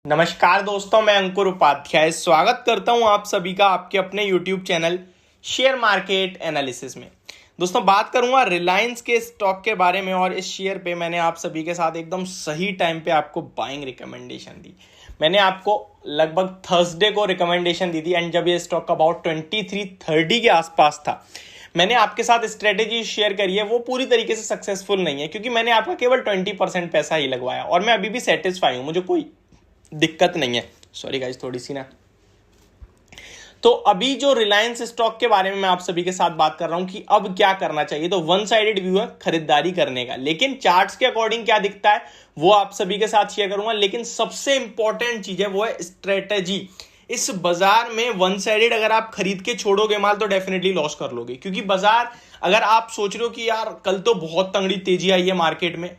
नमस्कार दोस्तों, मैं अंकुर उपाध्याय स्वागत करता हूं आप सभी का आपके अपने YouTube channel share market analysis में। दोस्तों, बात करूंगा रिलायंस के स्टॉक के बारे में और इस शेयर पे मैंने आप सभी के साथ एकदम सही टाइम पे आपको बाइंग रिकमेंडेशन दी। मैंने आपको लगभग थर्सडे को रिकमेंडेशन दी थी एंड जब ये स्टॉक अबाउट 2330 के आसपास था। मैंने आपके साथ स्ट्रेटेजी शेयर करी है, वो पूरी तरीके से सक्सेसफुल नहीं है क्योंकि मैंने आपका केवल 20% पैसा ही लगवाया और मैं अभी भी सेटिस्फाई हूं, मुझे कोई दिक्कत नहीं है। सॉरी गाइस, थोड़ी सी ना। तो अभी जो रिलायंस स्टॉक के बारे में मैं आप सभी के साथ बात कर रहा हूं कि अब क्या करना चाहिए, तो वन साइडेड व्यू है खरीदारी करने का, लेकिन चार्ट्स के अकॉर्डिंग क्या दिखता है वो आप सभी के साथ शेयर करूंगा। लेकिन सबसे इंपॉर्टेंट चीज है वो है स्ट्रेटेजी। इस बाजार में वन साइडेड अगर आप खरीद के छोड़ोगे माल तो डेफिनेटली लॉस कर लोगे, क्योंकि बाजार अगर आप सोच रहे हो कि यार कल तो बहुत तंगड़ी तेजी आई है मार्केट में,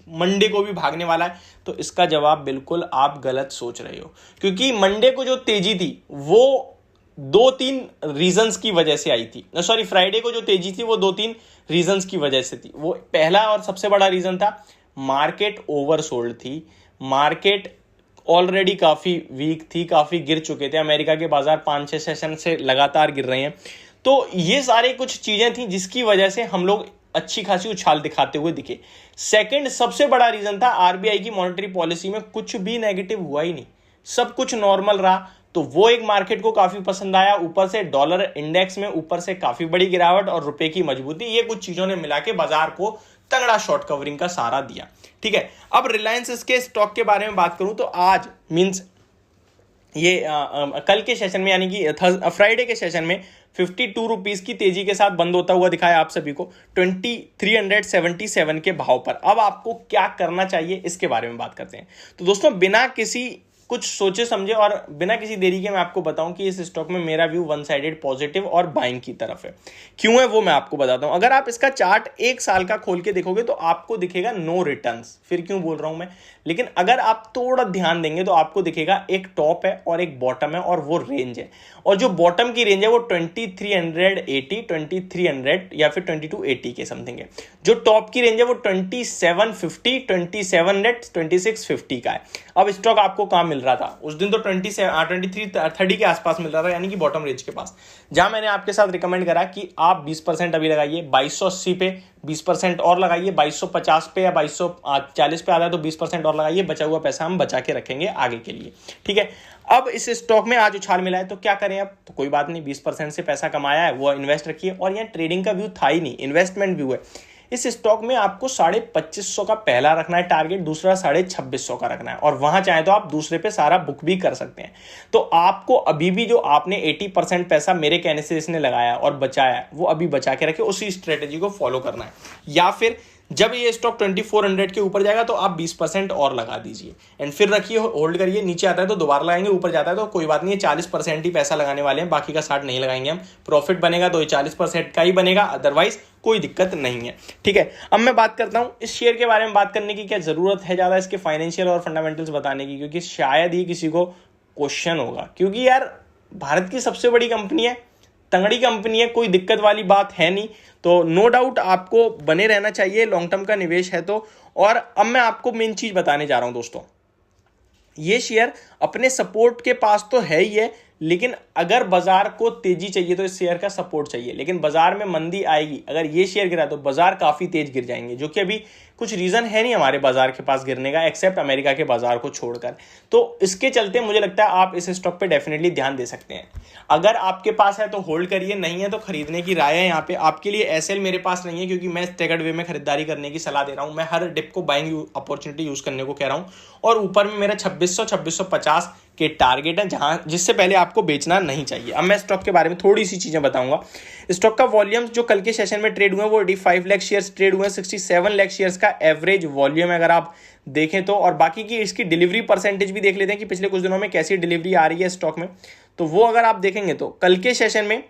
मंडे को भी भागने वाला है, तो इसका जवाब बिल्कुल आप गलत सोच रहे हो। क्योंकि मंडे को जो तेजी थी वो 2-3 रीजंस की वजह से आई थी। सॉरी, फ्राइडे को जो तेजी थी वो 2-3 रीजंस की वजह से थी। वो पहला और सबसे बड़ा रीजन था मार्केट ओवरसोल्ड थी। मार्केट ऑलरेडी काफी वीक थी, काफी गिर चुके थे। अमेरिका के बाजार 5-6 सेशन से लगातार गिर रहे हैं। तो ये सारे कुछ चीजें थी जिसकी वजह से हम लोग अच्छी खासी उछाल दिखाते हुए दिखे। सेकंड सबसे बड़ा रीजन था आरबीआई की मॉनेटरी पॉलिसी में कुछ भी नेगेटिव हुआ ही नहीं, सब कुछ नॉर्मल रहा। तो वो एक मार्केट को काफी पसंद आया। ऊपर से डॉलर इंडेक्स में ऊपर से काफी बड़ी गिरावट और रुपए की मजबूती, ये कुछ चीजों ने मिला के बाजार को तगड़ा शॉर्ट कवरिंग का सहारा दिया। ठीक है, अब रिलायंस के स्टॉक के बारे में बात करूं तो आज मींस ये कल के सेशन में यानी कि फ्राइडे के सेशन में 52 रुपीज की तेजी के साथ बंद होता हुआ दिखाया आप सभी को 2377 के भाव पर। अब आपको क्या करना चाहिए इसके बारे में बात करते हैं। तो दोस्तों, बिना किसी कुछ सोचे समझे और बिना किसी देरी के मैं आपको बताऊं कि इस स्टॉक में मेरा व्यू वन साइडेड पॉजिटिव और बाइंग की तरफ है। क्यों है वो मैं आपको बताता हूं। अगर आप इसका चार्ट 1 साल का खोल के देखोगे तो आपको दिखेगा नो रिटर्न्स। फिर क्यों बोल रहा हूं मैं, लेकिन अगर आप थोड़ा ध्यान देंगे तो आपको दिखेगा एक टॉप है और एक बॉटम है और वो रेंज है। और जो बॉटम की रेंज है वो 2380, 2300 या फिर 2280 के समथिंग है। जो टॉप की रेंज है वो 2750, 2700, 2650 का है। अब स्टॉक आपको कहां मिल रहा था उस दिन, तो 2330 के आसपास मिल रहा था, यानी कि बॉटम रेंज के पास, जहां मैंने आपके साथ रिकमेंड करा कि आप 20% अभी लगाइए 2280 पे, 20% और लगाइए 2250 पे या 2240 पे आता है तो 20% और लगाइए, बचा हुआ पैसा हम बचा के रखेंगे आगे के लिए। ठीक है, अब इस स्टॉक में आज उछाल मिला है तो क्या करें। अब तो कोई बात नहीं, 20% से पैसा कमाया है वो इन्वेस्ट रखिए। और यहाँ ट्रेडिंग का व्यू था ही नहीं, इन्वेस्टमेंट व्यू है। इस स्टॉक में आपको 2550 का पहला रखना है टारगेट, दूसरा 2650 का रखना है, और वहां चाहे तो आप दूसरे पे सारा बुक भी कर सकते हैं। तो आपको अभी भी जो आपने 80% पैसा मेरे कहने से इसने लगाया और बचाया वो अभी बचा के रखे, उसी स्ट्रेटेजी को फॉलो करना है। या फिर जब ये स्टॉक 2400 के ऊपर जाएगा तो आप 20% और लगा दीजिए एंड फिर रखिए, होल्ड करिए। नीचे आता है तो दोबारा लगाएंगे, ऊपर जाता है तो कोई बात नहीं है, 40% ही पैसा लगाने वाले हैं, बाकी का 60 नहीं लगाएंगे हम। प्रॉफिट बनेगा तो ये 40% का ही बनेगा, अदरवाइज कोई दिक्कत नहीं है। ठीक है, अब मैं बात करता हूं इस शेयर के बारे में। बात करने की क्या जरूरत है ज्यादा इसके फाइनेंशियल और फंडामेंटल्स बताने की, क्योंकि शायद ही किसी को क्वेश्चन होगा। क्योंकि यार भारत की सबसे बड़ी कंपनी है, तंगड़ी कंपनी है, कोई दिक्कत वाली बात है नहीं। तो नो डाउट आपको बने रहना चाहिए, लॉन्ग टर्म का निवेश है तो। और अब मैं आपको मेन चीज बताने जा रहा हूं दोस्तों, ये शेयर अपने सपोर्ट के पास तो है ही है, लेकिन अगर बाजार को तेजी चाहिए तो इस शेयर का सपोर्ट चाहिए। लेकिन बाजार में मंदी आएगी, अगर ये शेयर गिरा तो बाजार काफी तेज गिर जाएंगे, जो कि अभी कुछ रीजन है नहीं हमारे बाजार के पास गिरने का, एक्सेप्ट अमेरिका के बाजार को छोड़कर। तो इसके चलते मुझे लगता है आप इस स्टॉक पे डेफिनेटली ध्यान दे सकते हैं। अगर आपके पास है तो होल्ड करिए, नहीं है तो खरीदने की राय है यहाँ पे आपके लिए। एसएल मेरे पास नहीं है क्योंकि मैं स्टैगर्ड वे में खरीदारी करने की सलाह दे रहा हूँ। मैं हर डिप को बाइंग अपॉर्चुनिटी यूज करने को कह रहा हूँ। और ऊपर में मेरा 2600, 2650 के टारगेट है, जहां जिससे पहले आपको बेचना नहीं चाहिए। अब मैं स्टॉक के बारे में थोड़ी सी चीजें बताऊंगा। स्टॉक का वॉल्यूम जो कल के सेशन में ट्रेड हुए वो 85 लाख शेयर्स ट्रेड हुए, 67 लाख शेयर्स का एवरेज वॉल्यूम है अगर आप देखें तो। और बाकी की इसकी डिलीवरी परसेंटेज भी देख लेते हैं कि पिछले कुछ दिनों में कैसी डिलीवरी आ रही है स्टॉक में। तो वो अगर आप देखेंगे तो कल के सेशन में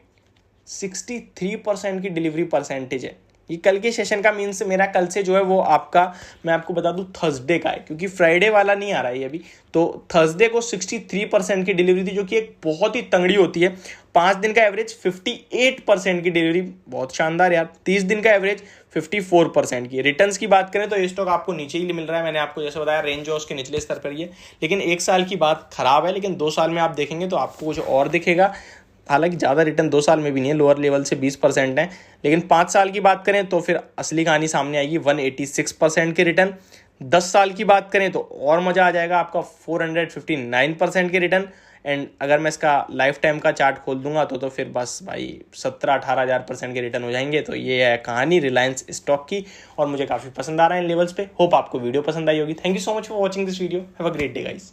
63% की डिलीवरी परसेंटेज है, ये कल के सेशन का मीन्स मेरा कल से जो है वो आपका, मैं आपको बता दूं, थर्सडे का है, क्योंकि फ्राइडे वाला नहीं आ रहा है अभी। तो थर्सडे को 63% की डिलीवरी थी, जो कि एक बहुत ही तंगड़ी होती है। 5 दिन का एवरेज 58% की डिलीवरी, बहुत शानदार यार। 30 दिन का एवरेज 54% की। रिटर्न्स की बात करें तो ये स्टॉक आपको नीचे ही मिल रहा है, मैंने आपको जैसे बताया रेंज जो उसके निचले स्तर पर ही है। लेकिन 1 साल की बात खराब है, लेकिन 2 साल में आप देखेंगे तो आपको कुछ और दिखेगा। हालांकि ज़्यादा रिटर्न 2 साल में भी नहीं है, लोअर लेवल से 20% है। लेकिन 5 साल की बात करें तो फिर असली कहानी सामने आएगी, 186% के रिटर्न। 10 साल की बात करें तो और मज़ा आ जाएगा आपका, 459% के रिटर्न। एंड अगर मैं इसका लाइफ टाइम का चार्ट खोल दूंगा तो फिर बस भाई 17-18 हज़ार% के रिटर्न हो जाएंगे। तो ये है कहानी रिलायंस स्टॉक की, और मुझे काफ़ी पसंद आ रहा है इन लेवल्स पे। होप आपको वीडियो पसंद आई होगी। Thank you so much for watching this video. Have a great day guys.